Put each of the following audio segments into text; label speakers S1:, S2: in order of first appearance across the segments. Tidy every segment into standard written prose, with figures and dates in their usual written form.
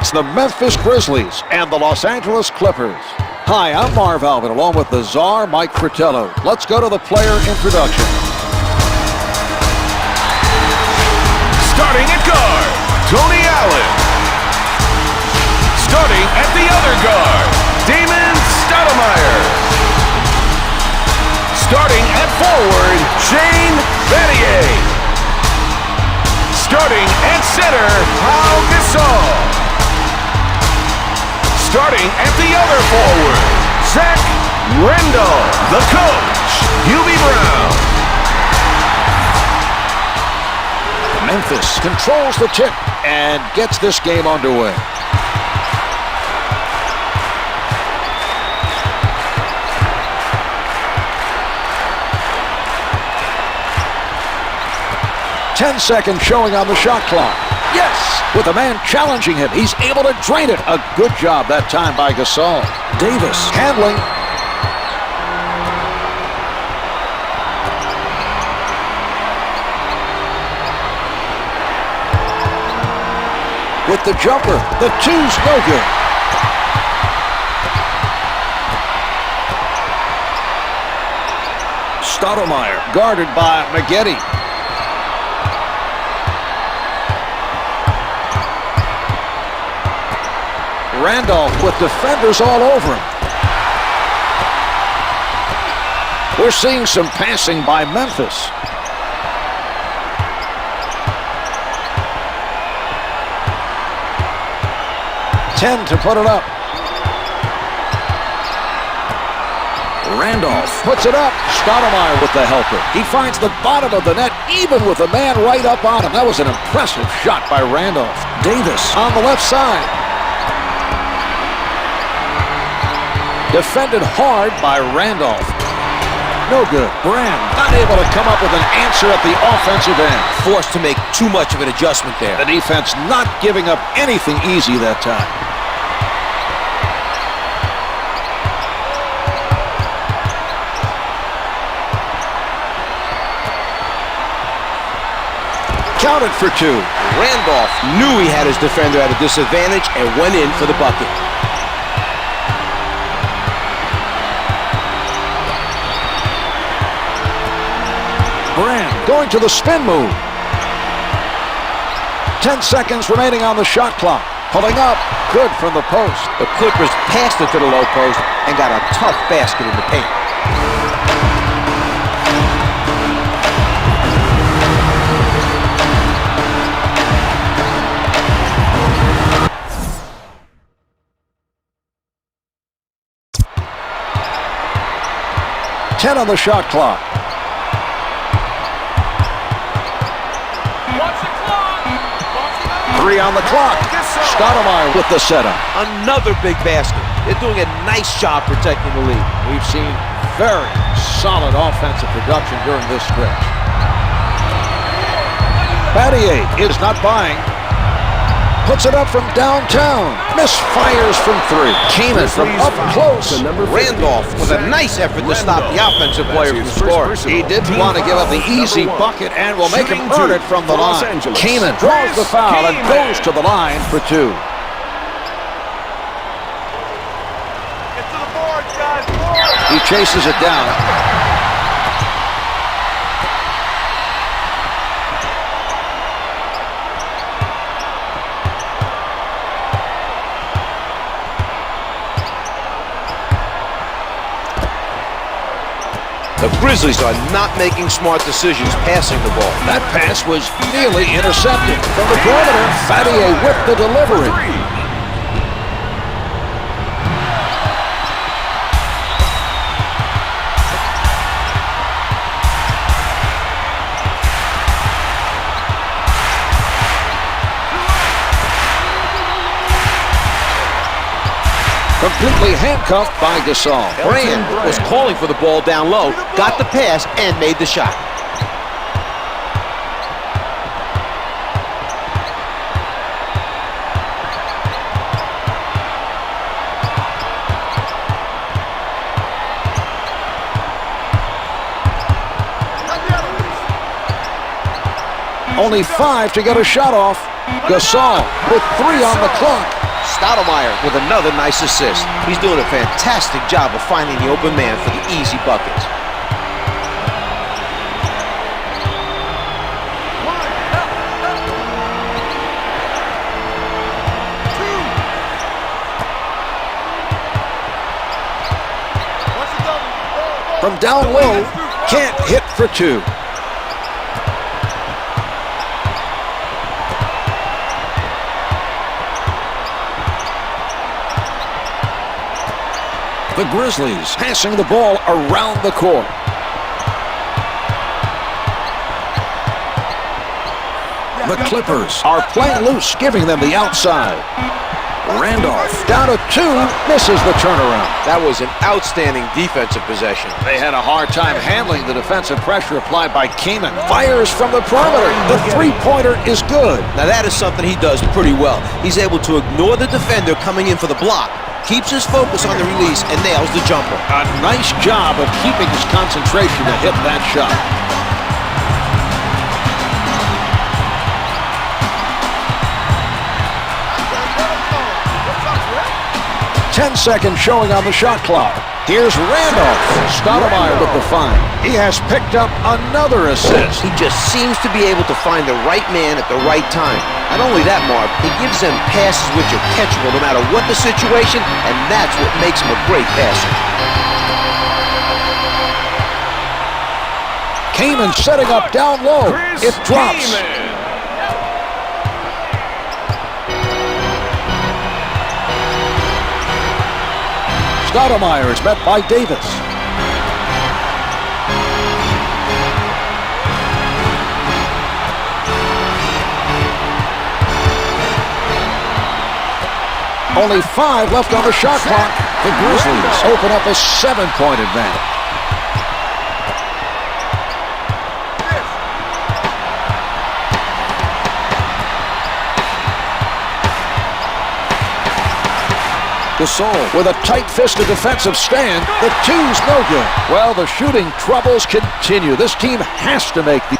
S1: It's the Memphis Grizzlies and the Los Angeles Clippers. Hi, I'm Marv Alvin, along with the czar, Mike Fratello. Let's go to the player introduction.
S2: Starting at guard, Tony Allen. Starting at the other guard, Damon Stoudamire. Starting at forward, Shane Battier. Starting at center, Gasol. Starting at the other forward, Randolph. The coach, Elton Brand.
S1: Memphis controls the tip and gets this game underway. Ten-second showing on the shot clock. Yes! With a man challenging him, he's able to drain it. A good job that time by Gasol. Davis handling. With the jumper, the two's no good. Stoudamire guarded by McGetty. Randolph with defenders all over him. We're seeing some passing by Memphis. Ten to put it up. Randolph puts it up. Stoudamire with the helper. He finds the bottom of the net, even with a man right up on him. That was an impressive shot by Randolph. Davis on the left side. Defended hard by Randolph. No good. Brand unable to come up with an answer at the offensive end.
S3: Forced to make too much of an adjustment there.
S1: The defense not giving up anything easy that time. Counted for two.
S3: Randolph knew he had his defender at a disadvantage and went in for the bucket.
S1: Brand going to the spin move. 10 seconds remaining on the shot clock. Pulling up. Good from the post.
S3: The Clippers passed it to the low post and got a tough basket in the paint.
S1: Ten on the shot clock. Three on the clock. Stoudamire with the setup.
S3: Another big basket. They're doing a nice job protecting the lead.
S1: We've seen very solid offensive production during this stretch. Battier is not buying. Puts it up from downtown. Misfires from three. Kamen from up close.
S3: Randolph with a nice effort to stop the offensive player from scoring.
S1: He didn't want to give up the easy bucket and will make him earn it from the line. Kamen draws the foul and goes to the line for two.
S2: Get to the board, guys.
S1: He chases it down.
S3: The Grizzlies are not making smart decisions passing the ball.
S1: That pass was nearly intercepted. From the perimeter, Battier with the delivery. Completely handcuffed by Gasol.
S3: Brand was calling for the ball down low, got the pass, and made the shot.
S1: Only 5 to get a shot off. Gasol with 3 on the clock.
S3: Stoudamire with another nice assist. He's doing a fantastic job of finding the open man for the easy buckets.
S1: From down low, can't hit for two. The Grizzlies passing the ball around the court. The Clippers are playing loose, giving them the outside. Randolph down to two, misses the turnaround.
S3: That was an outstanding defensive possession.
S1: They had a hard time handling the defensive pressure applied by Kaman. Fires from the perimeter. The three-pointer is good.
S3: Now that is something he does pretty well. He's able to ignore the defender coming in for the block, keeps his focus on the release, and nails the jumper.
S1: A nice job of keeping his concentration to hit that shot. 10 seconds showing on the shot clock. Here's Randolph. Stoudamire with the find. He has picked up another assist.
S3: He just seems to be able to find the right man at the right time. Not only that, Mark, he gives them passes which are catchable no matter what the situation, and that's what makes him a great passer.
S1: Kaman setting up down low. It drops. Stoudamire is met by Davis. Only 5 left on the shot clock. The Grizzlies open up a 7-point advantage. Gasol with a tight-fisted defensive stand. The two's no good. Well, the shooting troubles continue. This team has to make the...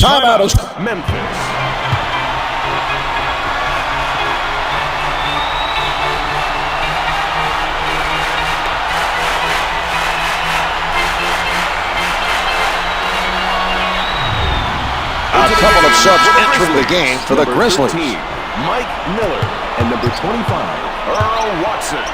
S1: Timeout is
S2: Memphis.
S1: a couple of subs entering the game for the Grizzlies.
S2: 13, Mike Miller, and number 25, Earl Watson.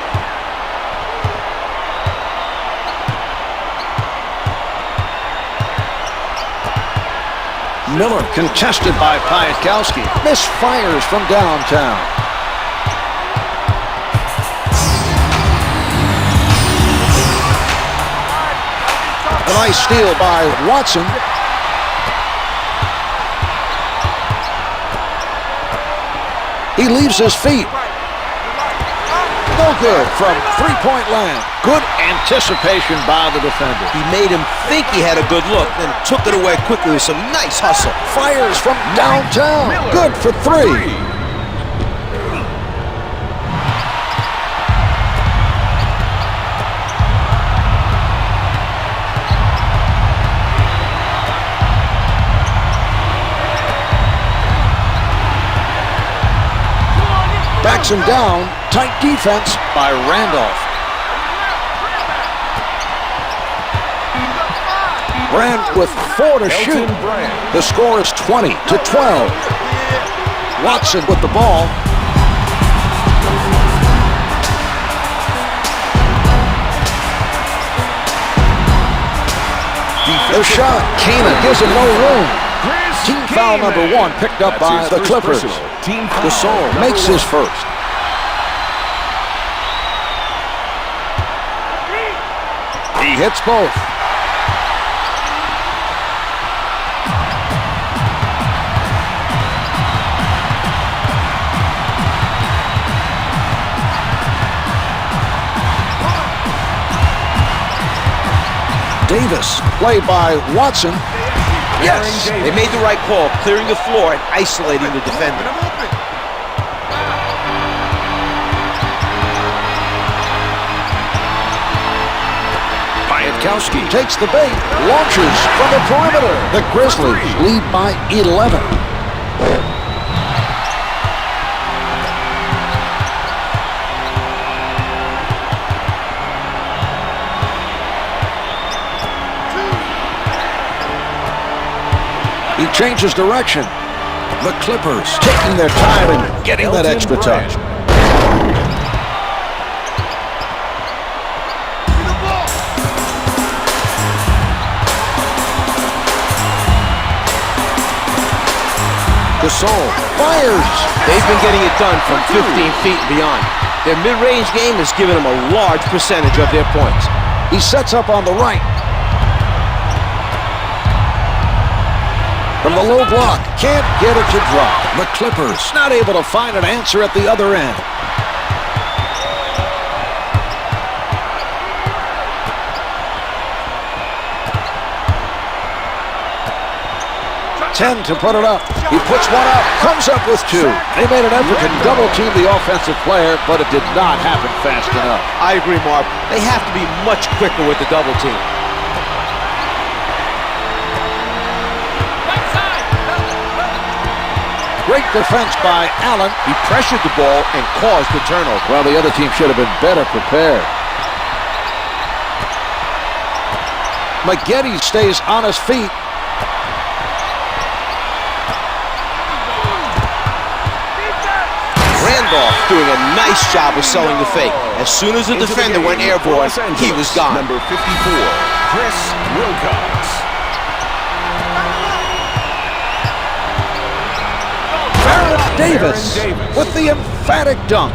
S1: Miller contested by Piatkowski. Misfires from downtown. A nice steal by Watson. He leaves his feet. No good from three-point land. Good anticipation by the defender.
S3: He made him think he had a good look, then took it away quickly with some nice hustle.
S1: Fires from downtown. Good for 3. Backs him down. Tight defense by Randolph. Brand with 4 to shoot.
S2: Elton Brand.
S1: The score is 20-12. Watson with the ball. The shot. Kaman gives him no room. Team foul number 1 picked up by the Clippers. Gasol makes his first. He hits both. Davis, played by Watson.
S3: Yes, they made the right call, clearing the floor and isolating the defender.
S1: Kowski takes the bait, launches from the perimeter. The Grizzlies lead by 11. He changes direction. The Clippers taking their time and getting that extra touch. Gasol fires.
S3: They've been getting it done from 15 feet and beyond. Their mid-range game has given them a large percentage of their points.
S1: He sets up on the right. From the low block, can't get it to drop. The Clippers not able to find an answer at the other end. Ten to put it up. He puts one up, comes up with two. They made an effort to double-team the offensive player, but it did not happen fast enough.
S3: I agree, Marv. They have to be much quicker with the double team.
S1: Great defense by Allen.
S3: He pressured the ball and caused the turnover.
S1: Well, the other team should have been better prepared. McGetty stays on his feet.
S3: Randolph doing a nice job of selling the fake. As soon as the defender went airborne, he was gone.
S2: Number 54, Chris Wilcox.
S1: Davis with the emphatic dunk.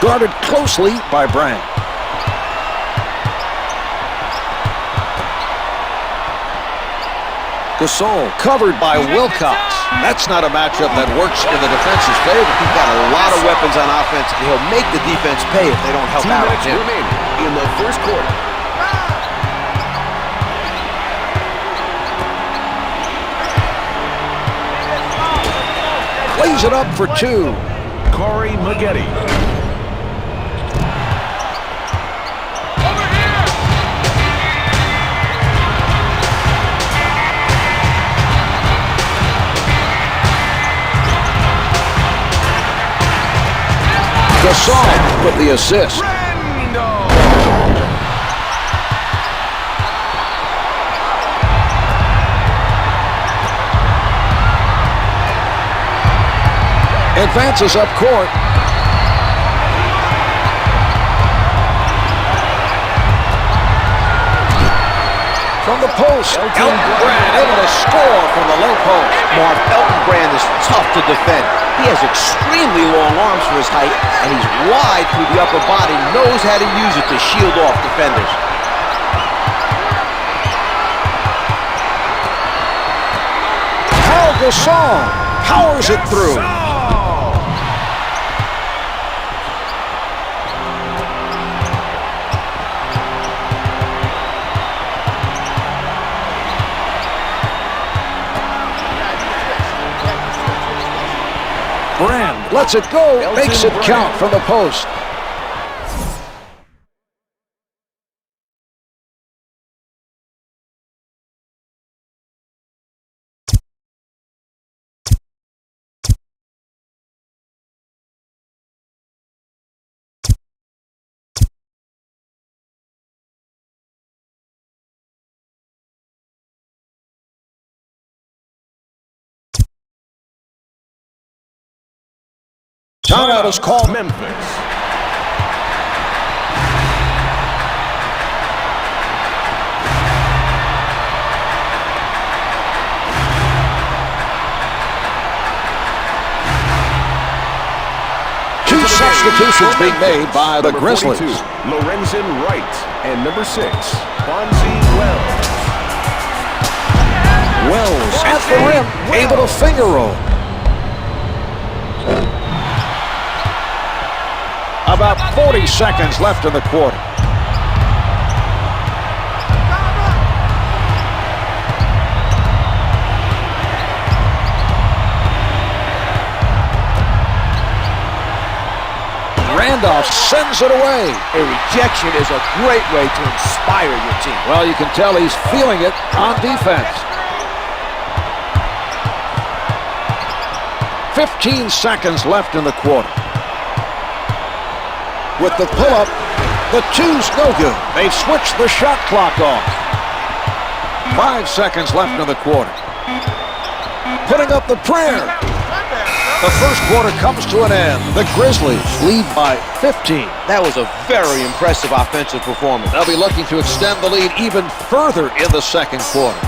S1: Guarded closely by Brand. Gasol covered by Wilcox. That's not a matchup that works in the defense's favor.
S3: He's got a lot of weapons on offense, and he'll make the defense pay if they don't help
S2: 2
S3: out
S2: minutes
S3: him.
S2: remaining in the first quarter.
S1: Lays it up for two.
S2: Corey McGetty.
S1: Gasol with the assist. Advances up court. From the post, Elton Brand able to score from the low post.
S3: Marv, Elton Brand is tough to defend. He has extremely long arms for his height, and he's wide through the upper body, knows how to use it to shield off defenders.
S1: Gasol powers it through. Brand lets it go, makes it count from the post. Timeout is called.
S2: Memphis.
S1: Two substitutions being made by the Grizzlies.
S2: 42, Lorenzen Wright, and number 6, Bonzi Wells.
S1: Wells at the rim, able to finger roll. About 40 seconds left in the quarter. Randolph sends it away.
S3: A rejection is a great way to inspire your team.
S1: Well, you can tell he's feeling it on defense. 15 seconds left in the quarter. With the pull-up, the two's no good. They've switched the shot clock off. 5 seconds left in the quarter. Putting up the prayer. The first quarter comes to an end. The Grizzlies lead by 15.
S3: That was a very impressive offensive performance.
S1: They'll be looking to extend the lead even further in the second quarter.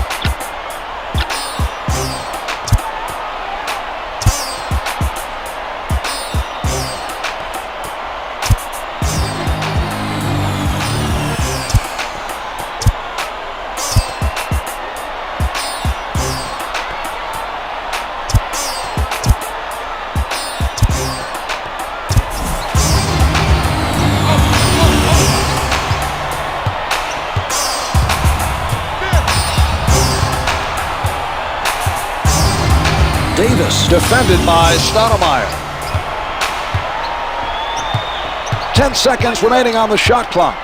S1: Davis, defended by Stoudamire. 10 seconds remaining on the shot clock.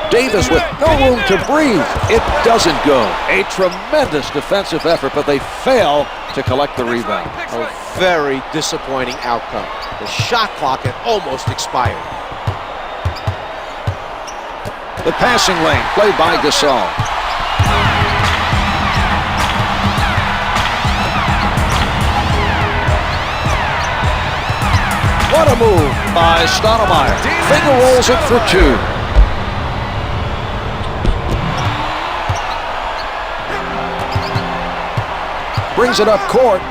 S1: Davis with no room to breathe. It doesn't go. A tremendous defensive effort, but they fail to collect the rebound.
S3: A very disappointing outcome. The shot clock had almost expired.
S1: The passing lane played by Gasol. What a move by Stoudamire. Finger rolls it for two. Brings it up court.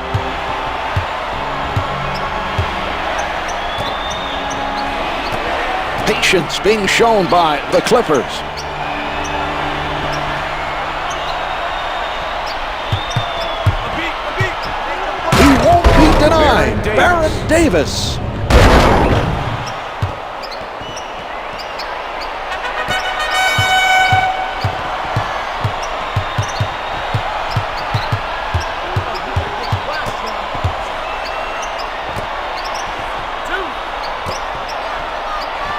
S1: Patience being shown by the Clippers. He won't be denied. Baron Davis.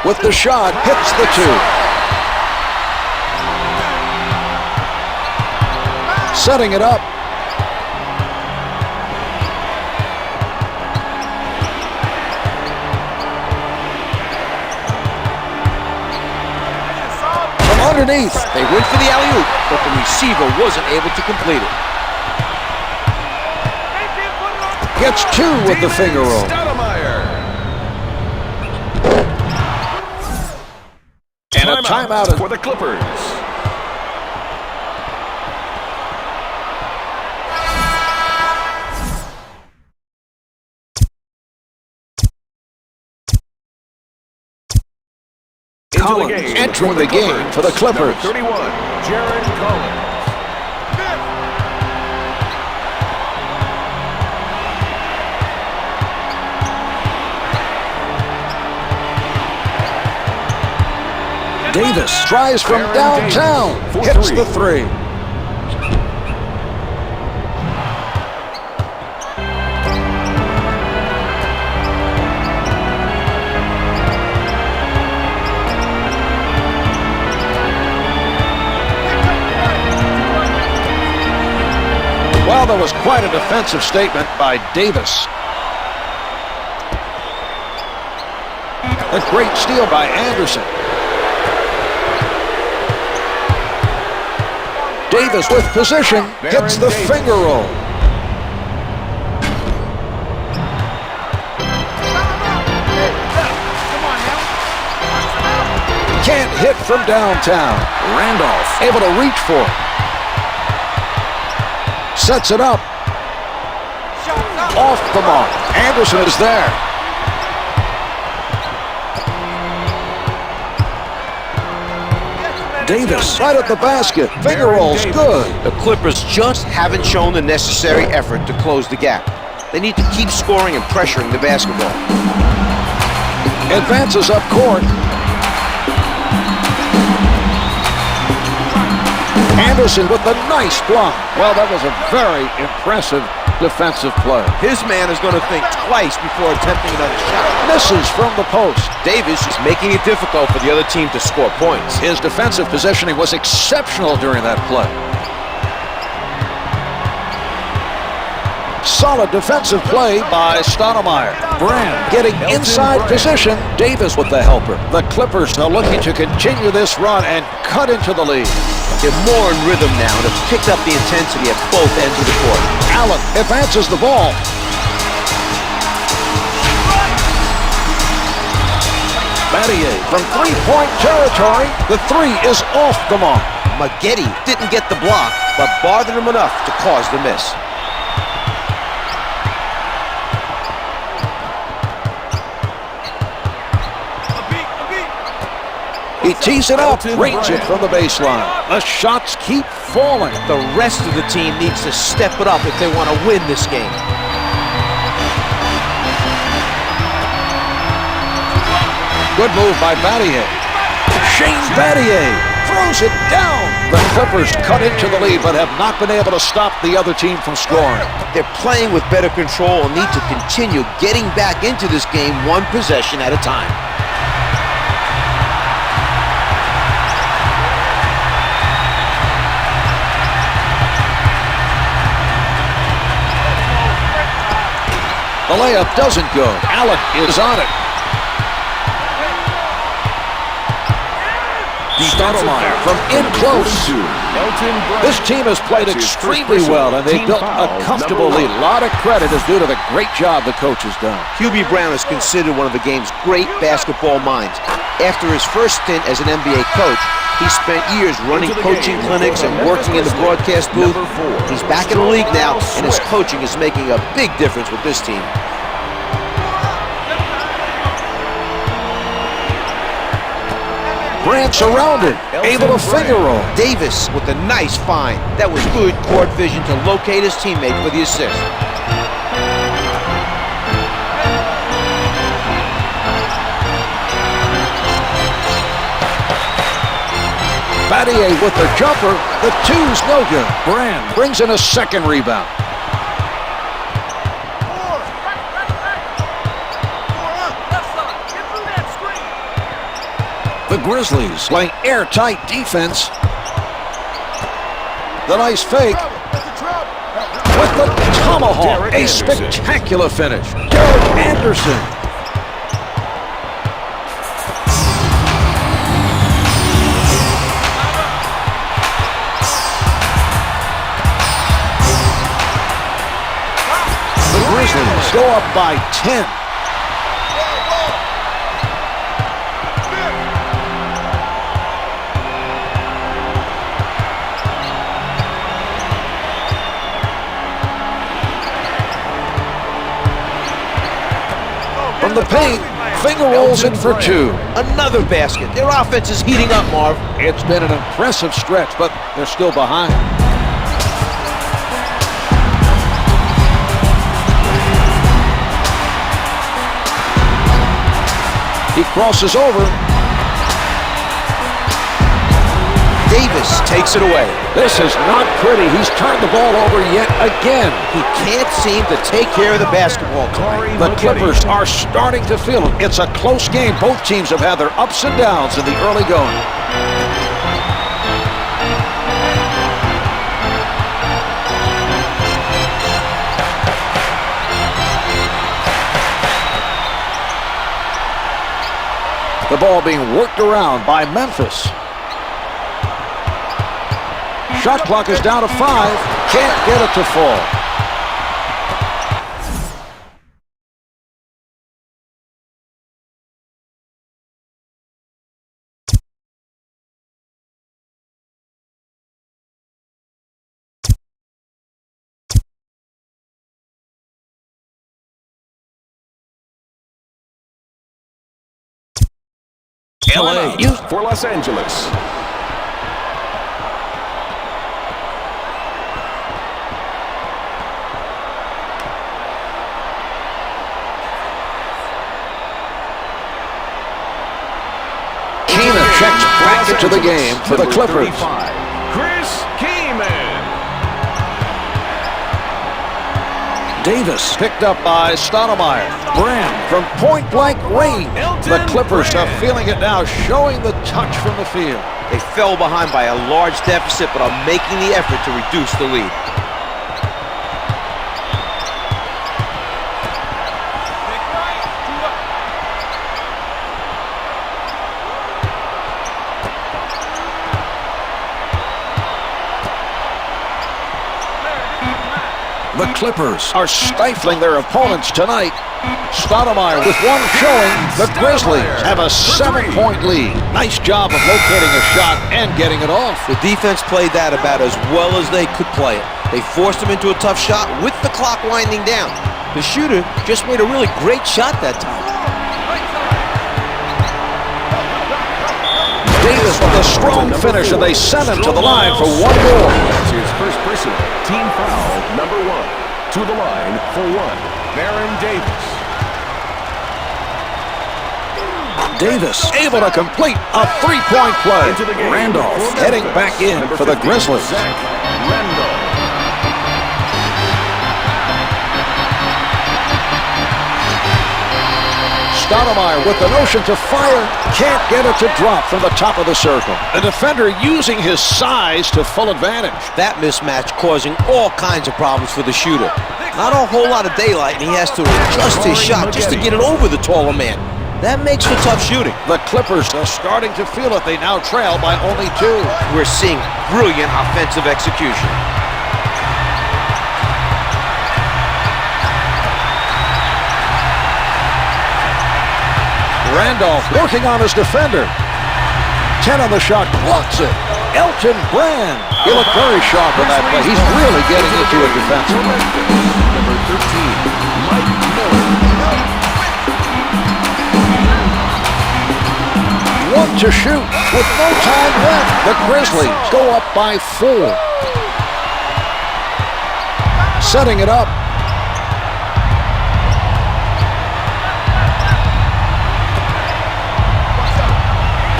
S1: With the shot, hits the two. Setting it up. From underneath.
S3: They went for the alley-oop, but the receiver wasn't able to complete it.
S1: Gets two with the finger roll. And a timeout
S2: for the Clippers.
S1: Collins entering the game for the Clippers.
S2: Number 31, Jared Collins.
S1: Davis tries from downtown, hits the three. Well, there was quite a defensive statement by Davis. A great steal by Anderson. Davis with position, hits the finger roll. Can't hit from downtown. Randolph able to reach for it. Sets it up. Off the mark. Anderson is there. Davis right at the basket. Finger rolls good.
S3: The Clippers just haven't shown the necessary effort to close the gap. They need to keep scoring and pressuring the basketball.
S1: Advances up court. Anderson with a nice block. Well, that was a very impressive defensive play.
S3: His man is going to think twice before attempting another shot.
S1: Misses from the post.
S3: Davis is making it difficult for the other team to score points.
S1: His defensive positioning was exceptional during that play. Solid defensive play by Stoudamire. Brand getting inside position. Davis with the helper. The Clippers are looking to continue this run and cut into the lead.
S3: They're more in rhythm now and have picked up the intensity at both ends of the court.
S1: Allen advances the ball. Battier from three-point territory. The three is off the mark.
S3: Maggette didn't get the block, but bothered him enough to cause the miss.
S1: He tees it up, range it from the baseline. The shots keep falling.
S3: The rest of the team needs to step it up if they want to win this game.
S1: Good move by Battier. Shane Battier throws it down. The Clippers cut into the lead but have not been able to stop the other team from scoring.
S3: They're playing with better control and need to continue getting back into this game one possession at a time.
S1: The layup doesn't go. Allen is on it. Stoudamire from in close. This team has played extremely well, and they've built a comfortable lead. A lot of credit is due to the great job the coach has done.
S3: Hubie Brown is considered one of the game's great basketball minds. After his first stint as an NBA coach, he spent years running coaching clinics and working in the broadcast booth. He's back in the league now, and his coaching is making a big difference with this team.
S1: Brand surrounded, able to finger roll.
S3: Davis with a nice find. That was good court vision to locate his teammate for the assist.
S1: Battier with the jumper. The two's no good. Brand brings in a second rebound. The Grizzlies playing airtight defense. The nice fake. With the tomahawk. A spectacular finish. Derek Anderson. The Grizzlies go up by 10. From the paint, finger rolls in for two.
S3: Another basket. Their offense is heating up, Marv.
S1: It's been an impressive stretch, but they're still behind. He crosses over.
S3: Davis takes it away.
S1: This is not pretty. He's turned the ball over yet again.
S3: He can't seem to take care of the basketball tonight.
S1: The Clippers are starting to feel it. It's a close game. Both teams have had their ups and downs in the early going. The ball being worked around by Memphis. Shot clock is down to 5. Can't get it to fall.
S2: LA for Los Angeles.
S1: into the game for the Clippers. Davis picked up by Stoudamire. Brand from point-blank range. The Clippers are feeling it now, showing the touch from the field.
S3: They fell behind by a large deficit, but are making the effort to reduce the lead.
S1: The Clippers are stifling their opponents tonight. Stoudamire with one showing. The Grizzlies have a 7-point lead. Nice job of locating a shot and getting it off.
S3: The defense played that about as well as they could play it. They forced him into a tough shot with the clock winding down. The shooter just made a really great shot that time.
S1: Davis with a strong finish, and they send him to the line for one more.
S2: That's his first personal team foul, number 1. To the line for 1, Baron Davis.
S1: Davis able to complete a 3-point play. Randolph heading back in for the Grizzlies.
S2: Randolph.
S1: Stoudamire with the notion to fire, can't get it to drop from the top of the circle. The defender using his size to full advantage.
S3: That mismatch causing all kinds of problems for the shooter. Not a whole lot of daylight, and he has to adjust his shot just to get it over the taller man. That makes for tough shooting.
S1: The Clippers are starting to feel it. They now trail by only 2.
S3: We're seeing brilliant offensive execution.
S1: Randolph working on his defender. 10 on the shot, blocks it. Elton Brand. He looked very sharp in that play. He's really getting into it defensively.
S2: Number 13, Mike Miller.
S1: 1 to shoot with no time left. The Grizzlies go up by 4. Setting it up.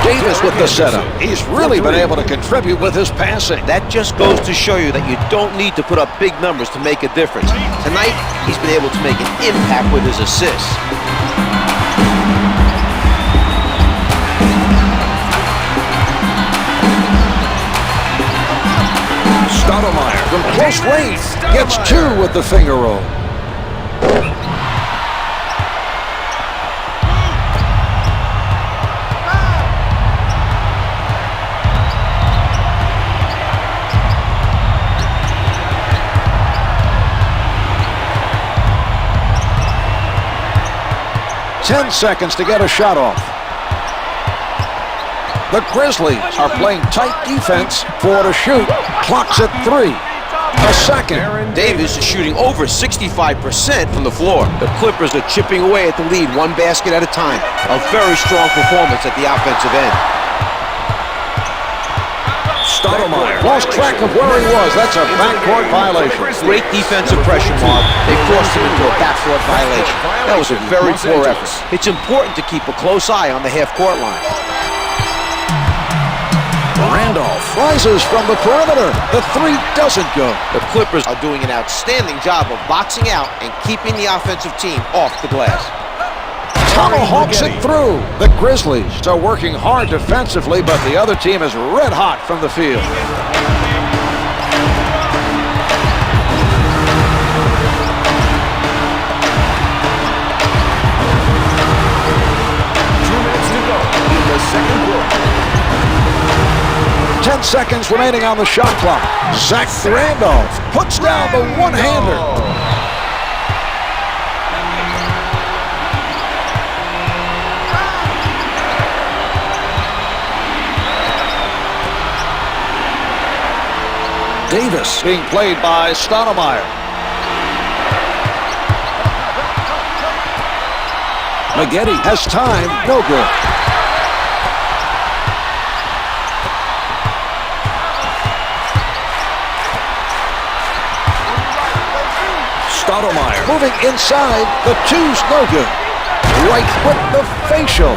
S1: Davis with the setup. He's really been able to contribute with his passing.
S3: That just goes to show you that you don't need to put up big numbers to make a difference. Tonight, he's been able to make an impact with his assists.
S1: Stoudamire from close range gets 2 with the finger roll. Ten seconds to get a shot off. The Grizzlies are playing tight defense. 4 to shoot. Clock's at 3. A second.
S3: Davis is shooting over 65% from the floor. The Clippers are chipping away at the lead 1 basket at a time. A very strong performance at the offensive end.
S1: Stoudamire lost track of where he was. That's a backcourt violation.
S3: Great defensive pressure, Mark. They forced him into a backcourt violation. That was a very poor effort. It's important to keep a close eye on the half-court line.
S1: Randolph rises from the perimeter. The 3 doesn't go.
S3: The Clippers are doing an outstanding job of boxing out and keeping the offensive team off the glass.
S1: Tomahawks it through. The Grizzlies are working hard defensively, but the other team is red hot from the field.
S2: To go in the second quarter.
S1: 10 seconds remaining on the shot clock. Randolph puts down the one-hander. Davis being played by Stoudamire. Maggette has time, no good. Stoudamire moving inside, the 2's no good. Right with the facial.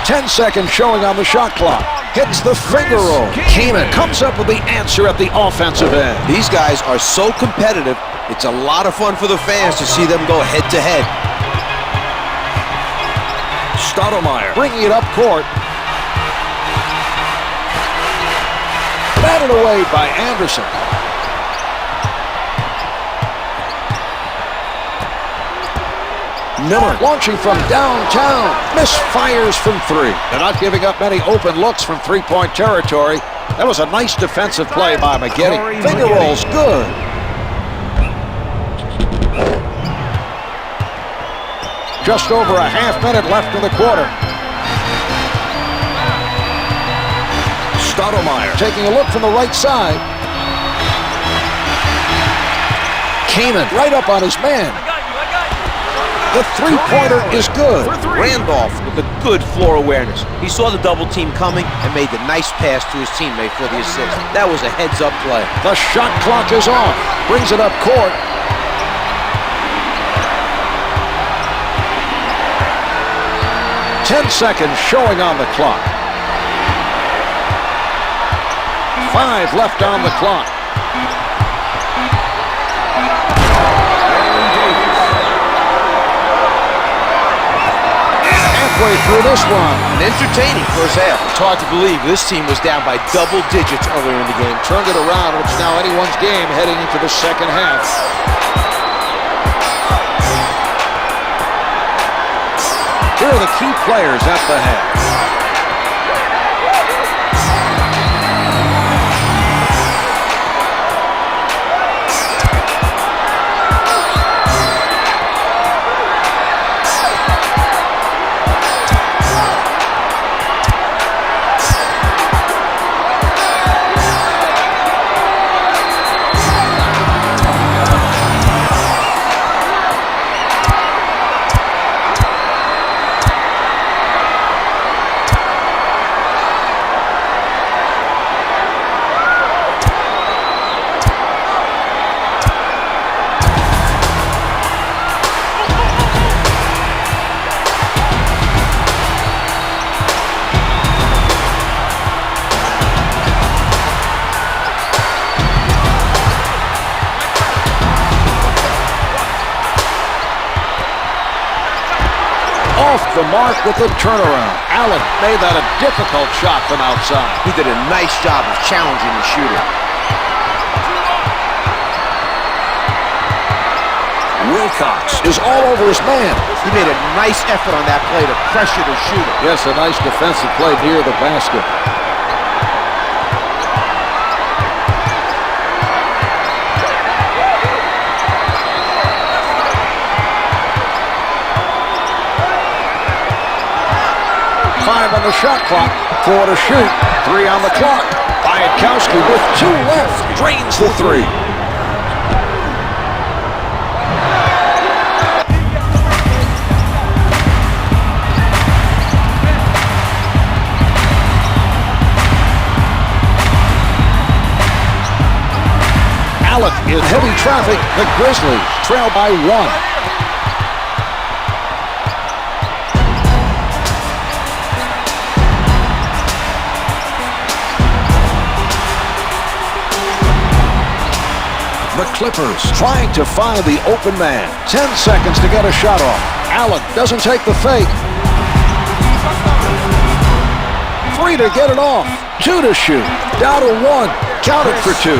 S1: Ten seconds showing on the shot clock. Hits the finger roll. Keenan comes up with the answer at the offensive end.
S3: These guys are so competitive. It's a lot of fun for the fans to see them go head-to-head.
S1: Stoudamire bringing it up court. Batted away by Anderson. Miller launching from downtown. Misfires from three. They're not giving up many open looks from three-point territory. That was a nice defensive play by McGetty. Finger rolls good. Just over a half minute left in the quarter. Stoudamire taking a look from the right side. Keenan right up on his man. The three-pointer is good.
S3: Randolph with a good floor awareness. He saw the double team coming and made the nice pass to his teammate for the assist. That was a heads-up play.
S1: The shot clock is off. Brings it up court. Ten seconds showing on the clock. 5 left on the clock. Halfway through this one.
S3: An entertaining first half. It's hard to believe this team was down by double digits earlier in the game.
S1: Turned it around, and it's now anyone's game heading into the second half. Here are the key players at the half. Off the mark with the turnaround. Allen made that a difficult shot from outside.
S3: He did a nice job of challenging the shooter.
S1: Wilcox is all over his man.
S3: He made a nice effort on that play to pressure the shooter.
S1: Yes, a nice defensive play near the basket. On the shot clock, 4 to shoot, 3 on the clock. Biankowski with 2 left, drains the 3. Allen in heavy traffic. The Grizzlies trail by 1. The Clippers trying to find the open man. 10 seconds to get a shot off. Allen doesn't take the fake. 3 to get it off. 2 to shoot. Down to 1. Counted for 2.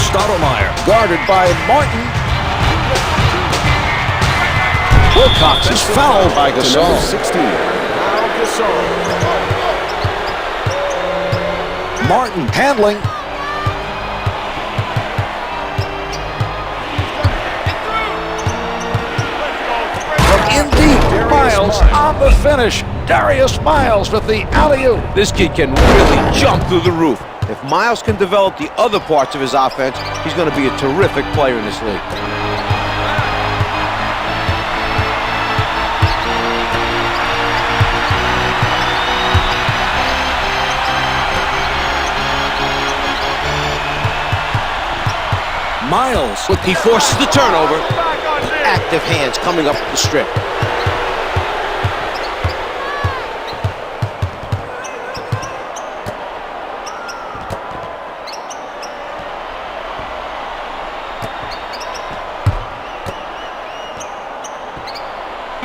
S1: Stoudamire guarded by Martin. Wilcox is fouled by Gasol.
S2: 16.
S1: Martin handling. From in deep, Miles on the finish. Darius Miles with the alley-oop.
S3: This kid can really jump through the roof. If Miles can develop the other parts of his offense, he's going to be a terrific player in this league.
S1: Miles.
S3: He forces the turnover. Active hands coming up the strip.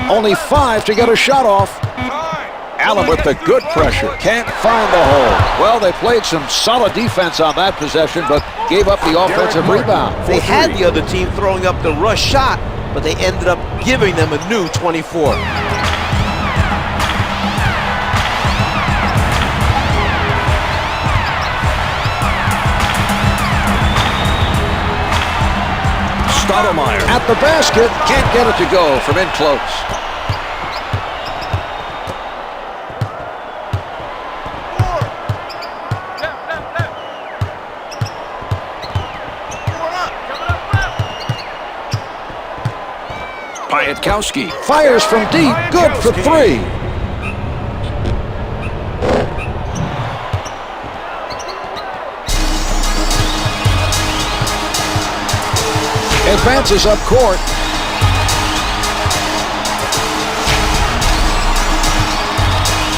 S1: Only 5 to get a shot off. Allen with the good pressure. Can't find the hole. Well, they played some solid defense on that possession, but gave up the offensive rebound.
S3: They had the other team throwing up the rush shot, but they ended up giving them a new 24.
S1: Stoudamire at the basket. Can't get it to go from in close. Piatkowski fires from deep. Good for 3. Advances up court.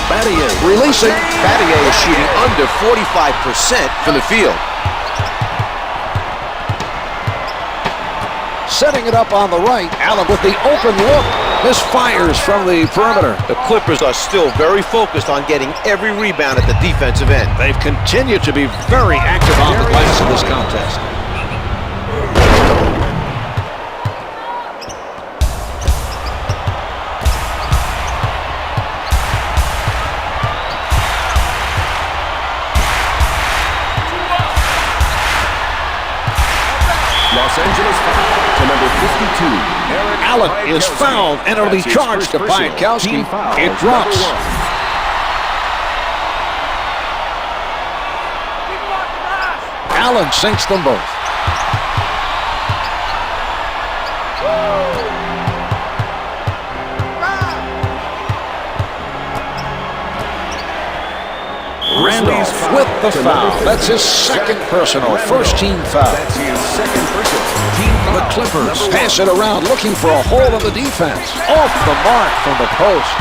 S1: Battier releasing.
S3: Battier is shooting under 45% from the field.
S1: Setting it up on the right. Allen with the open look. Misfires from the perimeter.
S3: The Clippers are still very focused on getting every rebound at the defensive end.
S1: They've continued to be very active on the glass in this contest.
S2: Los Angeles foul to number 52.
S1: Allen is fouled, and it'll be charged to Piatkowski. It drops. Allen sinks them both. Randolph with the foul. That's his second personal. First team foul.
S2: That's his second personal. Team foul.
S1: The Clippers pass it around looking for a hole in the defense. Off the mark from the post.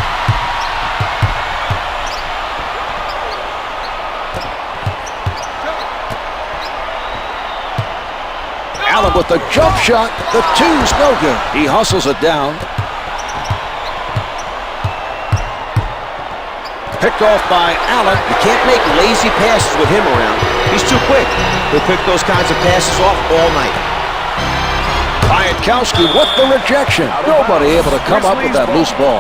S1: Allen with the jump shot. The 2's no good. He hustles it down. Picked off by Allen.
S3: You can't make lazy passes with him around. He's too quick. He'll pick those kinds of passes off all night.
S1: Piatkowski with the rejection. Nobody able to come up with that loose ball.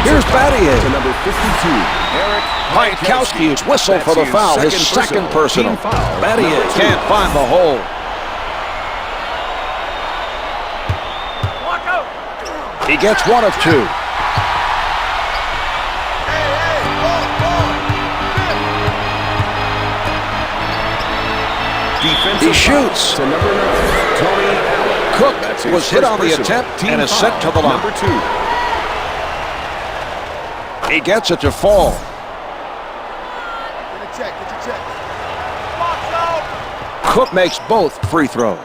S1: Here's Battier.
S2: To number 52.
S1: Piatkowski is whistled for the foul. His second personal. Battier can't find the hole. He gets 1 of 2. He shoots.
S2: To number 9, Tony Allen.
S1: Cook was hit on the attempt and is sent to the line.
S2: Number 2.
S1: He gets it to fall.
S4: Get your check.
S1: Cook makes both free throws.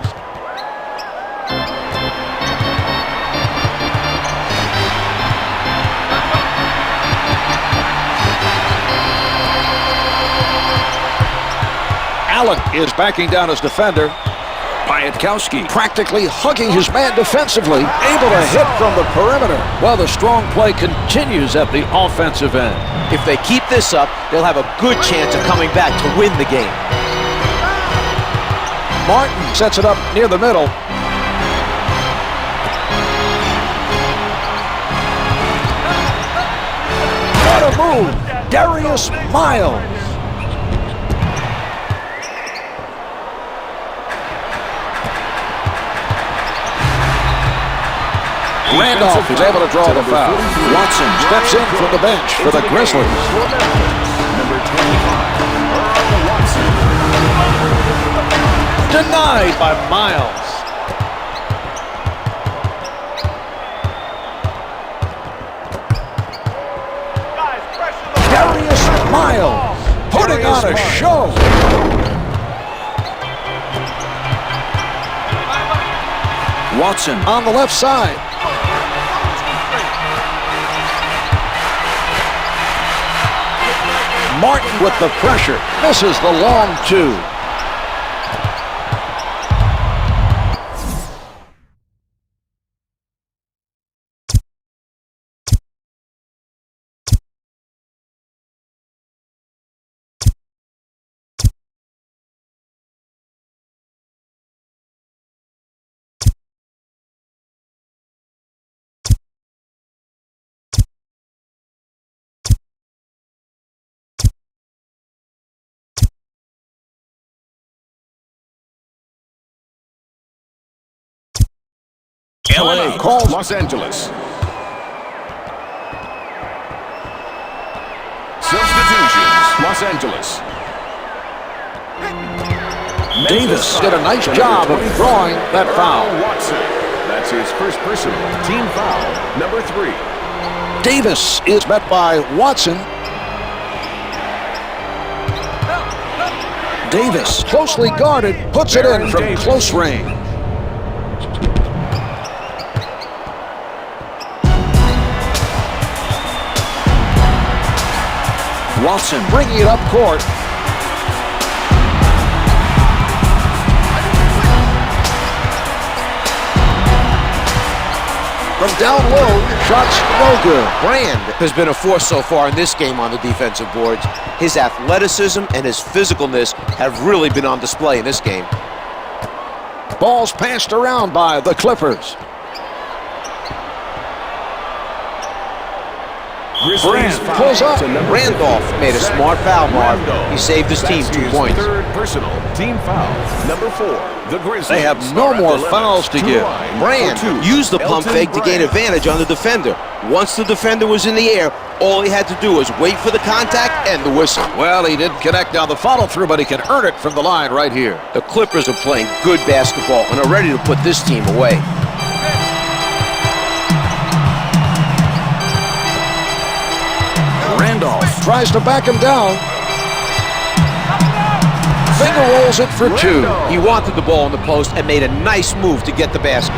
S1: Allen is backing down his defender. Piatkowski practically hugging his man defensively, able to hit from the perimeter. Well, the strong play continues at the offensive end.
S3: If they keep this up, they'll have a good chance of coming back to win the game.
S1: Martin sets it up near the middle. What a move! Darius Miles. Randolph is able to draw the foul. Watson steps in from the bench for the Grizzlies.
S2: Number 25, Watson.
S1: Denied by Miles. Darius Miles. What a show! Watson on the left side. Martin with the pressure. Misses the long two.
S2: LA calls Los Angeles. Substitutions, Los Angeles.
S1: Davis did a nice job of drawing that foul.
S2: Watson. That's his first personal team foul, number 3.
S1: Davis is met by Watson. Davis, closely guarded, puts it in from close range. Watson bringing it up court. From down low, shots no good.
S3: Brand has been a force so far in this game on the defensive boards. His athleticism and his physicalness have really been on display in this game.
S1: Ball's passed around by the Clippers. Brand pulls up.
S3: Randolph made a smart foul, Marv. He saved his team 2 points.
S2: Third personal team foul, number 4. The Grizzlies.
S1: They have no more fouls to give.
S3: Brand used the pump fake to gain advantage on the defender. Once the defender was in the air, all he had to do was wait for the contact and the whistle.
S1: Well, he didn't connect on the follow-through, but he can earn it from the line right here.
S3: The Clippers are playing good basketball and are ready to put this team away.
S1: Randolph tries to back him down. Finger rolls it for 2.
S3: He wanted the ball in the post and made a nice move to get the basket.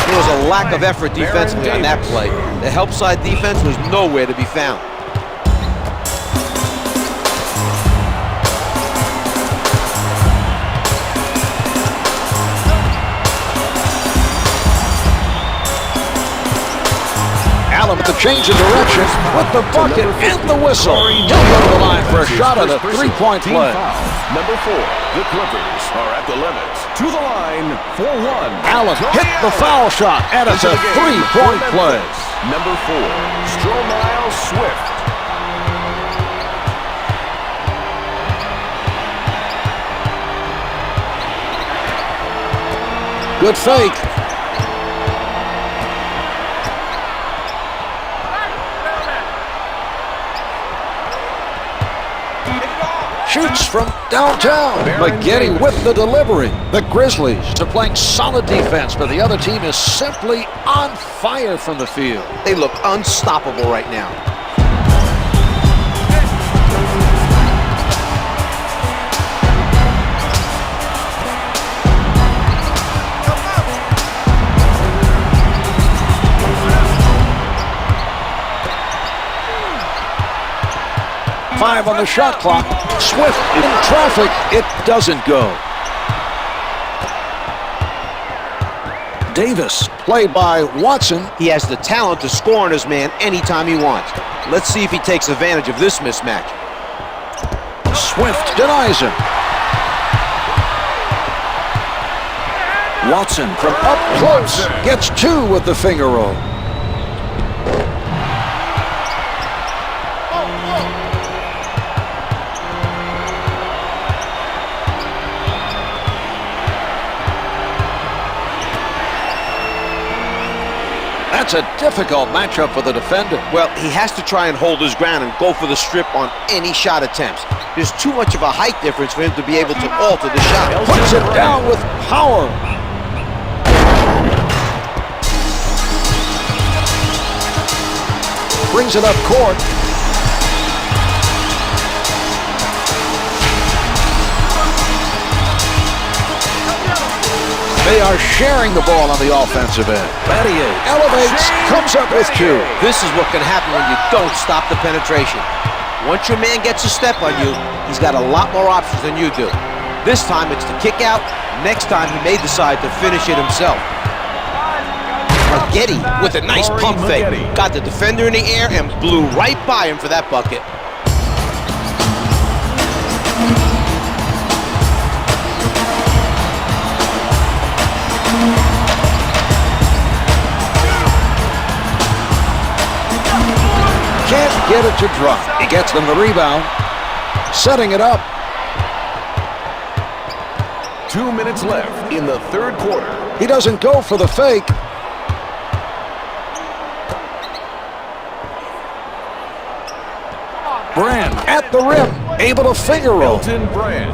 S3: There was a lack of effort defensively on that play. The help side defense was nowhere to be found.
S1: Allen with the change of direction with the bucket and the whistle. He'll go to the line for a shot at a 3-point play.
S2: Number 4, the Clippers are at the limit. To the line for 1.
S1: Allen hit the foul shot, and it's a 3-point play.
S2: Number 4, Stromile Swift.
S1: Good fake. Shoots from downtown. McGinney with the delivery. The Grizzlies are playing solid defense, but the other team is simply on fire from the field.
S3: They look unstoppable right now.
S1: Five on the shot clock. Swift in traffic. It doesn't go. Davis, played by Watson.
S3: He has the talent to score on his man anytime he wants. Let's see if he takes advantage of this mismatch.
S1: Swift denies him. Watson from up close gets 2 with the finger roll. That's a difficult matchup for the defender.
S3: Well, he has to try and hold his ground and go for the strip on any shot attempts. There's too much of a height difference for him to be able to alter the shot.
S1: Puts it down with power. Brings it up court. They are sharing the ball on the offensive end. Battier elevates, comes up with two.
S3: This is what can happen when you don't stop the penetration. Once your man gets a step on you, he's got a lot more options than you do. This time it's the kick out. Next time he may decide to finish it himself. Getty with a nice pump fake. Got the defender in the air and blew right by him for that bucket.
S1: Can't get it to drop. He gets them the rebound. Setting it up.
S2: 2 minutes left in the third quarter.
S1: He doesn't go for the fake. Brand at the rim, able to finger roll.
S2: Elton Brand.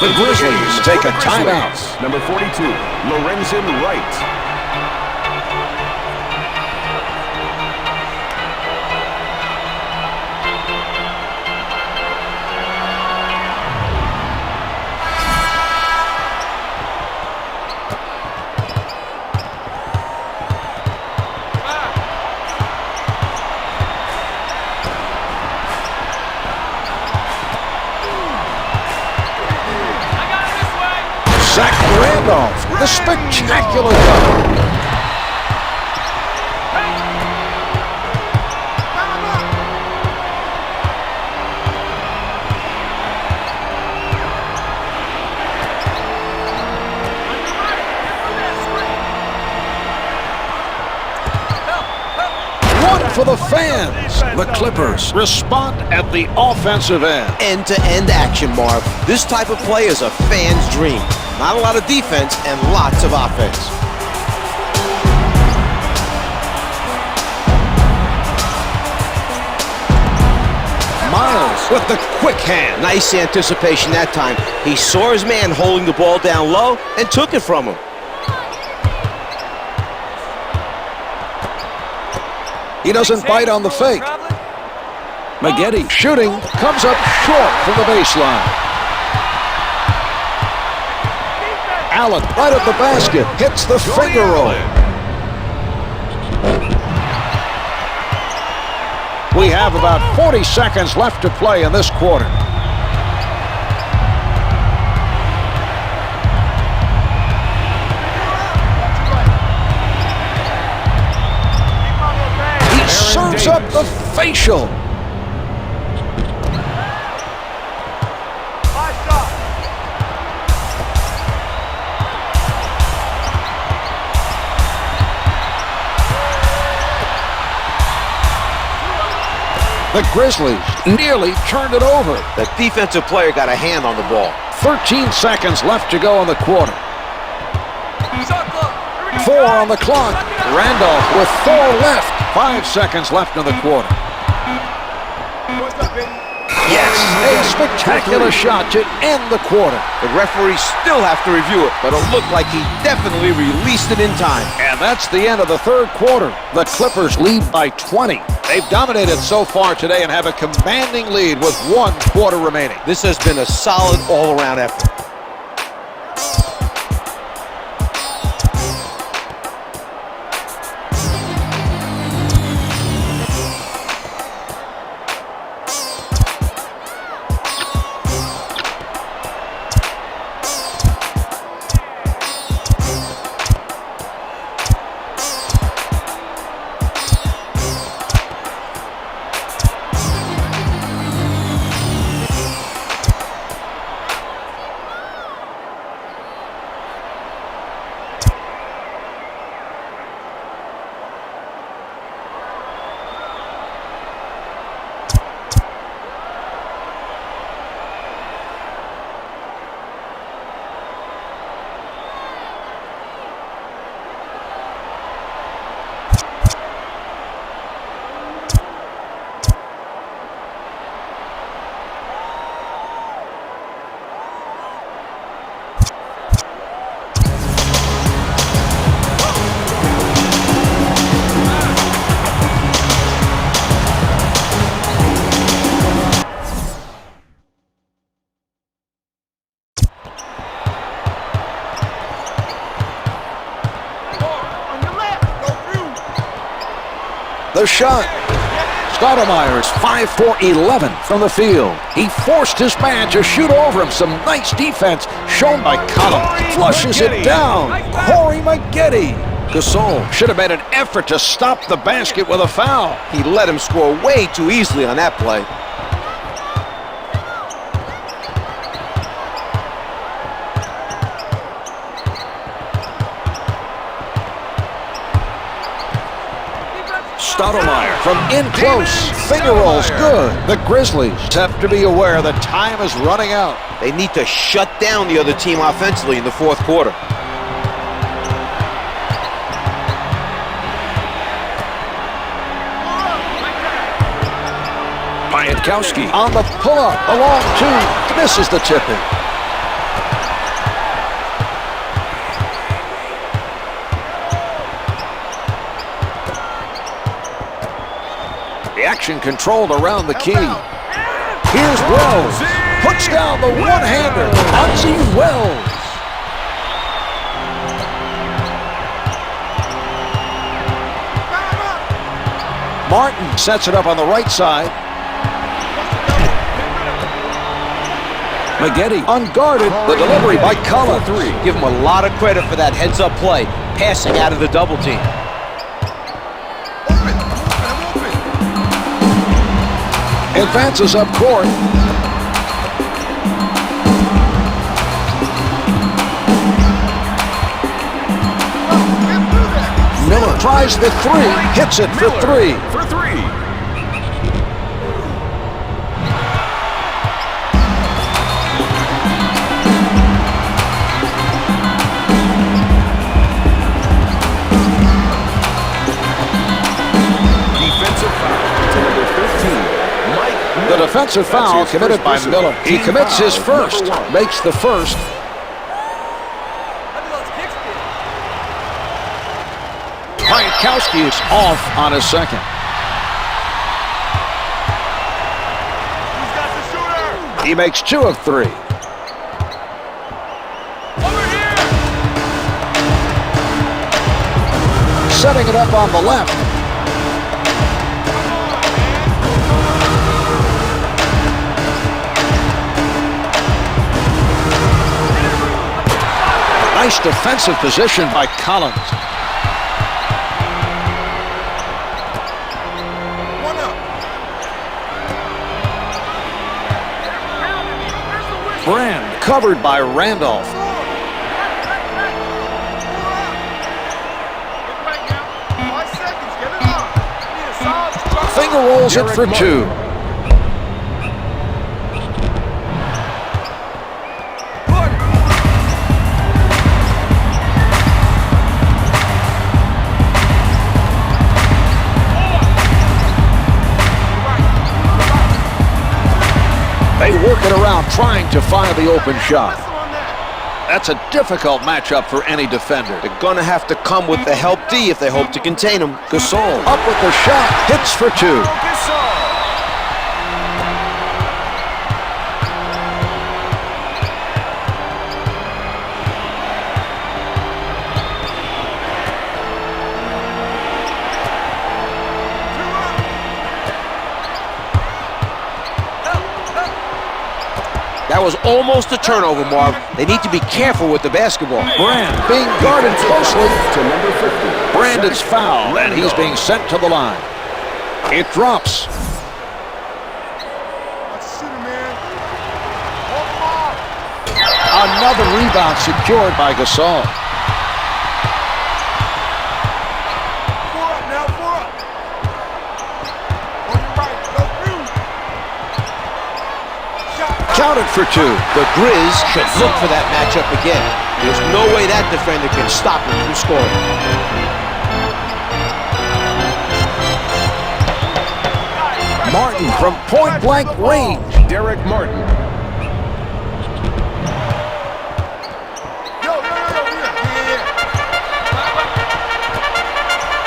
S1: The Grizzlies take a timeout.
S2: Number 42, Lorenzen Wright.
S1: Randolph, the spectacular dunk. One for the fans. The Clippers respond at the offensive end.
S3: End-to-end action, Marv. This type of play is a fan's dream. Not a lot of defense and lots of offense.
S1: Miles with the quick hand.
S3: Nice anticipation that time. He saw his man holding the ball down low and took it from him.
S1: He doesn't bite on the fake. Maggette shooting, comes up short from the baseline. Allen right at the basket, hits the finger roll. We have about 40 seconds left to play in this quarter. He serves up the facial. The Grizzlies nearly turned it over.
S3: The defensive player got a hand on the ball.
S1: 13 seconds left to go in the quarter. 4 on the clock. Randolph with 4 left. 5 seconds left in the quarter. Yes, a spectacular shot to end the quarter.
S3: The referees still have to review it, but it looked like he definitely released it in time.
S1: And that's the end of the third quarter. The Clippers lead by 20. They've dominated so far today and have a commanding lead with 1 quarter remaining.
S3: This has been a solid all-around effort.
S1: the shot. Stoudamire is 5 for 11 from the field. He forced his man to shoot over him. Some nice defense shown by Collins. Flushes it down. Corey Maggette. Gasol should have made an effort to stop the basket with a foul.
S3: He let him score way too easily on that play.
S1: Stoudamire from in close. Finger rolls good. The Grizzlies have to be aware the time is running out.
S3: They need to shut down the other team offensively in the fourth quarter.
S1: Piatkowski on the pull-up. Along two. Misses the tip-in. The action controlled around the key. Here's Wells. Puts down the one-hander. Ozzie Wells. Martin sets it up on the right side. Maggette unguarded. The delivery by Collins.
S3: Give him a lot of credit for that heads-up play, passing out of the double team.
S1: Advances up court. Miller tries the three, hits it for three.
S2: Defensive foul to number 15.
S1: The defensive foul committed by Miller. He commits his first, makes the first. Piatkowski is off on his second. He makes 2 of 3. Setting it up on the left. Nice defensive position by Collins. Brand covered by Randolph. Finger rolls it for 2. They work it around, trying to find the open shot. That's a difficult matchup for any defender.
S3: They're going to have to come with the help D if they hope to contain him.
S1: Gasol up with the shot, hits for 2.
S3: That was almost a turnover, Marv. They need to be careful with the basketball.
S1: Brand being guarded closely to number 50. Brandon's foul, and he's being sent to the line. It drops. Another rebound secured by Gasol. Counted for 2.
S3: The Grizz should look for that matchup again. There's no way that defender can stop him from scoring.
S1: Martin from point-blank range.
S2: Derek Martin.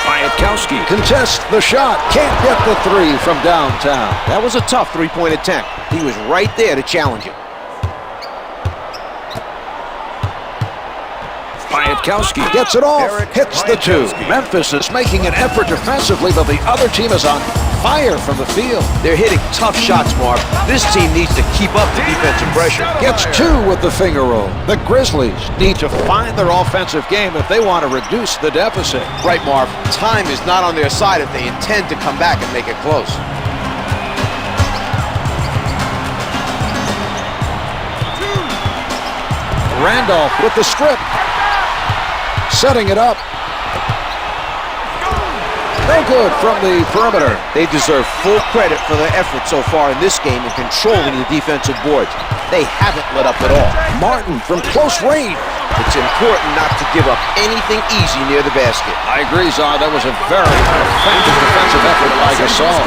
S1: Piatkowski contests the shot. Can't get the 3 from downtown.
S3: That was a tough three-point attempt. He was right there to challenge him.
S1: Gets it off, hits the two. Memphis is making an effort defensively, but the other team is on fire from the field.
S3: They're hitting tough shots, Marv. This team needs to keep up the defensive pressure.
S1: Gets two with the finger roll. The Grizzlies need to find their offensive game if they want to reduce the deficit.
S3: Right, Marv. Time is not on their side if they intend to come back and make it close.
S1: Randolph with the strip. Setting it up. No good from the perimeter.
S3: They deserve full credit for their effort so far in this game in controlling the defensive boards. They haven't let up at all.
S1: Martin from close range.
S3: It's important not to give up anything easy near the basket.
S1: I agree, Zod. That was a very effective defensive effort by Gasol.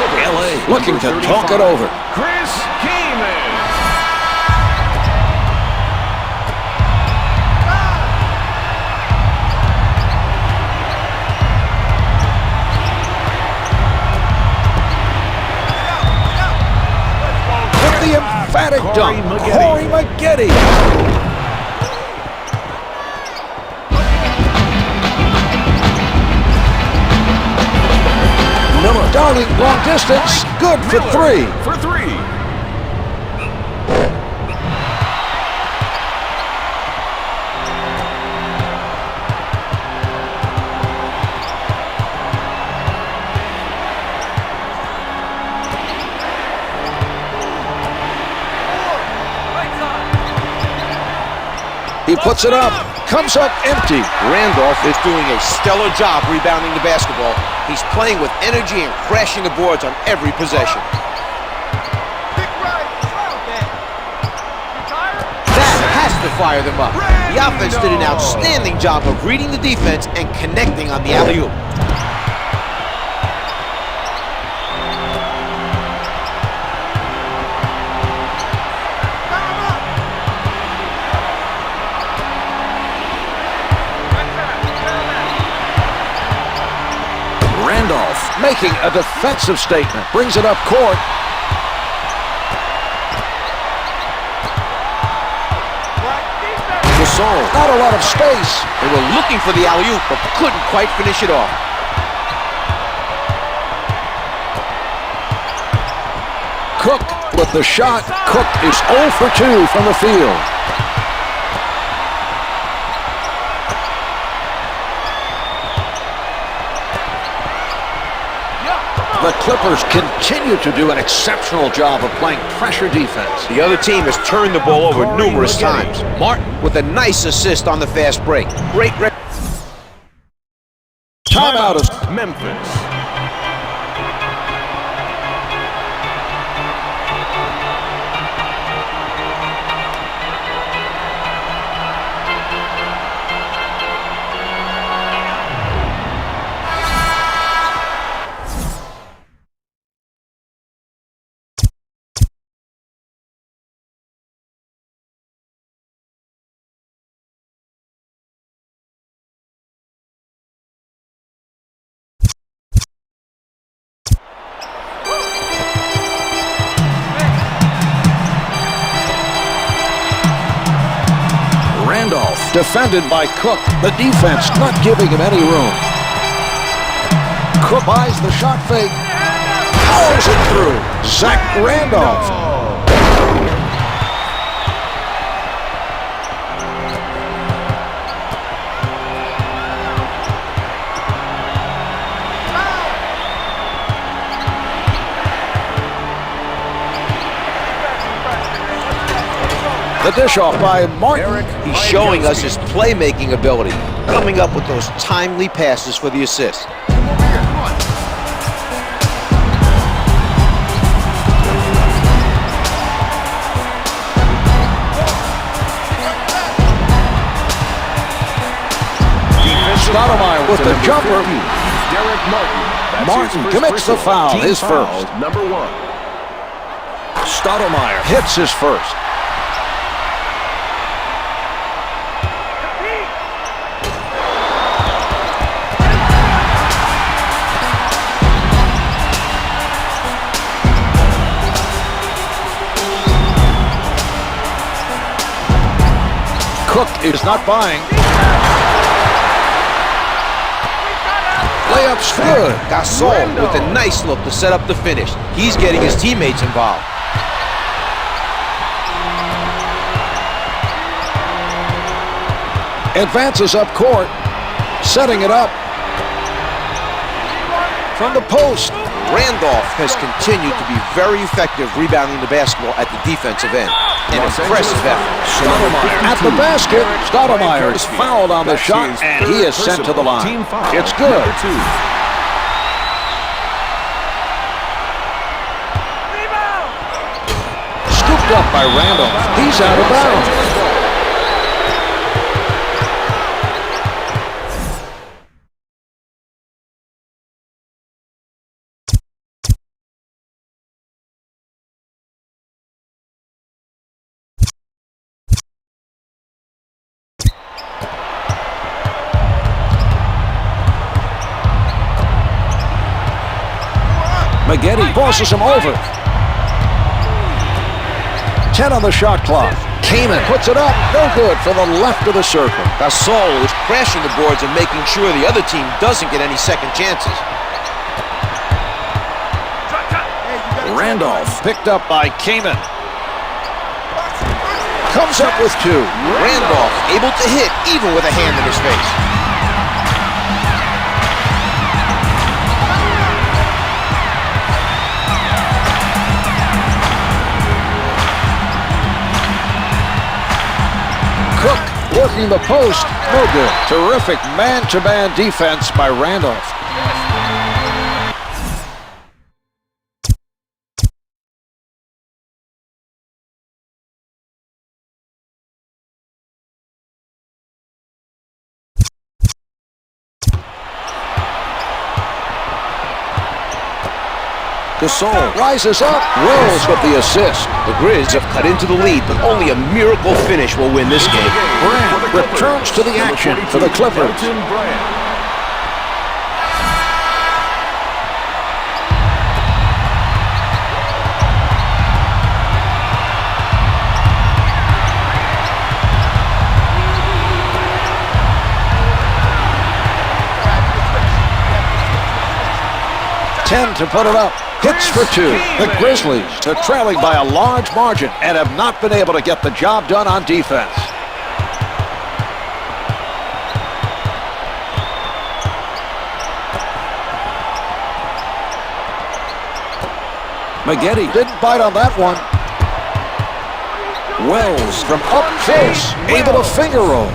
S1: Looking to talk it over.
S2: Chris Kaman.
S1: Emphatic dunk. Corey Maggette. Miller. Darling, long distance. Good for three.
S2: For three.
S1: He puts it up, comes up empty.
S3: Randolph is doing a stellar job rebounding the basketball. He's playing with energy and crashing the boards on every possession. That has to fire them up. The offense did an outstanding job of reading the defense and connecting on the alley-oop.
S1: Randolph making a defensive statement. Brings it up court.
S3: Gasol.
S1: Not a lot of space.
S3: They were looking for the alley-oop, but couldn't quite finish it off.
S1: Cook with the shot. Cook is 0 for 2 from the field. The Clippers continue to do an exceptional job of playing pressure defense.
S3: The other team has turned the ball over numerous times. Martin with a nice assist on the fast break. Great.
S1: Timeout is
S2: Memphis.
S1: Randolph defended by Cook. The defense not giving him any room. Cook buys the shot fake. Powers it through. Zach Randolph. The dish off by Martin.
S3: He's showing us his playmaking ability, coming up with those timely passes for the assist.
S1: Stoudamire with the jumper.
S2: Derek
S1: Martin commits the foul, his first.
S2: Number 1.
S1: Stoudamire hits his first. Cook is not buying. layup's good.
S3: Gasol with a nice look to set up the finish. He's getting his teammates involved.
S1: Advances up court, setting it up. From the post.
S3: Randolph has continued to be very effective rebounding the basketball at the defensive end. An impressive effort.
S1: At the basket, Stoudamire is fouled on the shot, and he is sent to the line. It's good. Scooped up by Randolph. He's out of bounds. McGetty bosses him over. 10 on the shot clock. Kamen puts it up. No good for the left of the circle.
S3: Gasol is crashing the boards and making sure the other team doesn't get any second chances.
S1: Randolph picked up by Kamen. Comes up with 2.
S3: Randolph able to hit even with a hand in his face.
S1: Cook working the post, no good. Terrific man-to-man defense by Randolph. Gasol rises up. Wells with the assist.
S3: The Grizz have cut into the lead, but only a miracle finish will win this game.
S1: Brand returns to the action for the Clippers.
S2: Elton Brand.
S1: To put it up. Hits for 2. The Grizzlies are trailing by a large margin and have not been able to get the job done on defense. McGetty didn't bite on that one. Wells from up close, able to finger roll.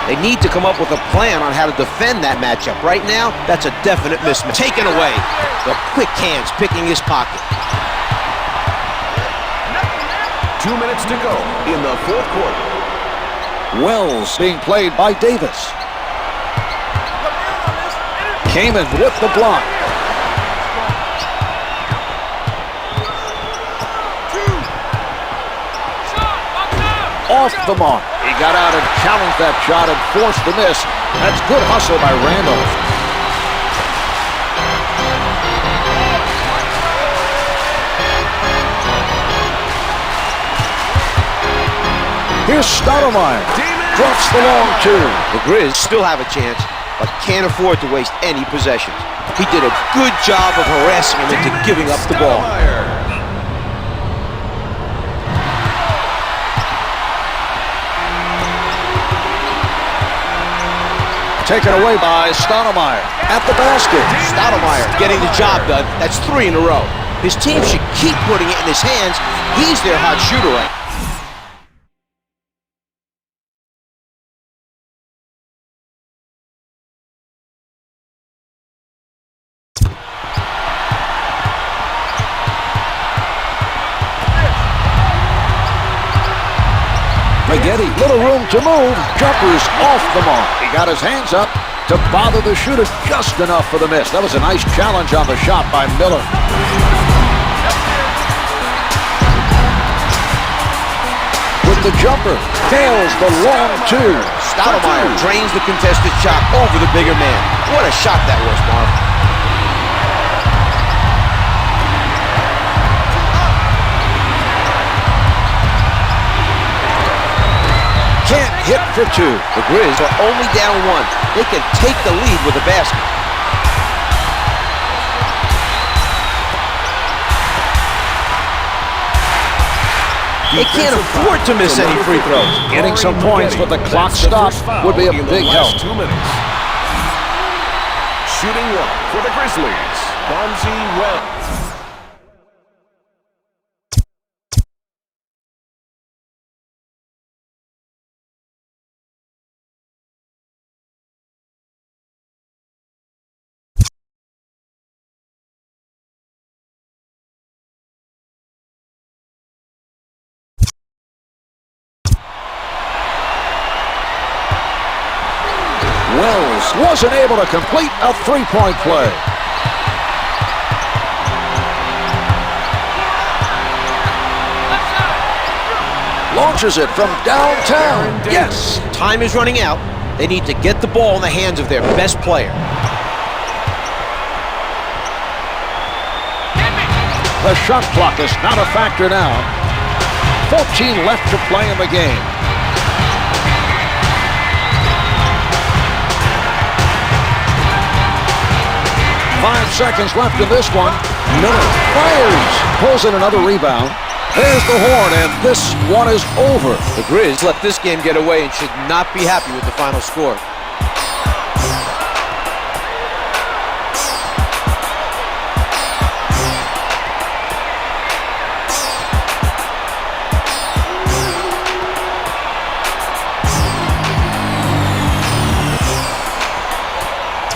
S3: They need to come up with a plan on how to defend that matchup. Right now, that's a definite mismatch. Taken away. The quick hands picking his pocket.
S2: 2 minutes to go in the fourth quarter.
S1: Wells being played by Davis. Kamen with the block. Off the mark. He got out and challenged that shot and forced the miss. That's good hustle by Randolph. Here's Stoudamire. Drops the long 2.
S3: The Grizz still have a chance, but can't afford to waste any possessions. He did a good job of harassing him into giving up the ball.
S1: Taken away by Stoudamire at the basket.
S3: Stoudamire getting the job done. That's 3 in a row. His team should keep putting it in his hands. He's their hot shooter right now.
S1: McGetty, little room to move. Jumper's off the mark. He got his hands up to bother the shooter just enough for the miss. That was a nice challenge on the shot by Miller. With the jumper, tails the long 2.
S3: Stoudamire drains the contested shot over the bigger man. What a shot that was, Marv.
S1: hit for two.
S3: The Grizz are only down one. They can take the lead with a basket. They can't afford to miss any free throws.
S1: Getting some points with the clock stopped would be a big help.
S2: 2 minutes. Shooting one for the Grizzlies, Bonzi Wells.
S1: Wells wasn't able to complete a three-point play. Launches it from downtown. Yes.
S3: Time is running out. They need to get the ball in the hands of their best player.
S1: The shot clock is not a factor now. 14 left to play in the game. Five seconds left in this one. Miller fires. Pulls in another rebound. There's the horn, and this one is over.
S3: The Grizz let this game get away and should not be happy with the final score.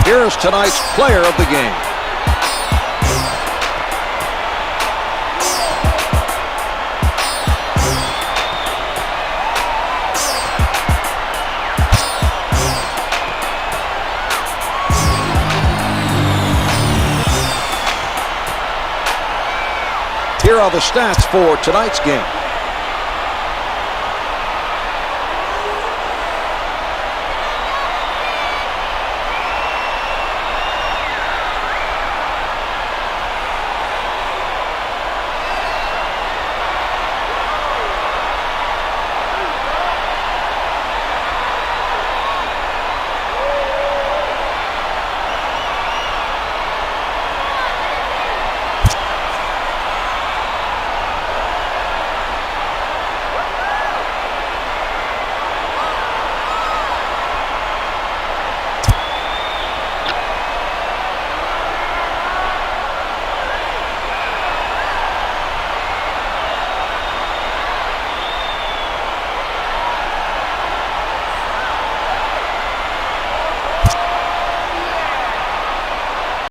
S1: Here's tonight's player of the game. Here are the stats for tonight's game.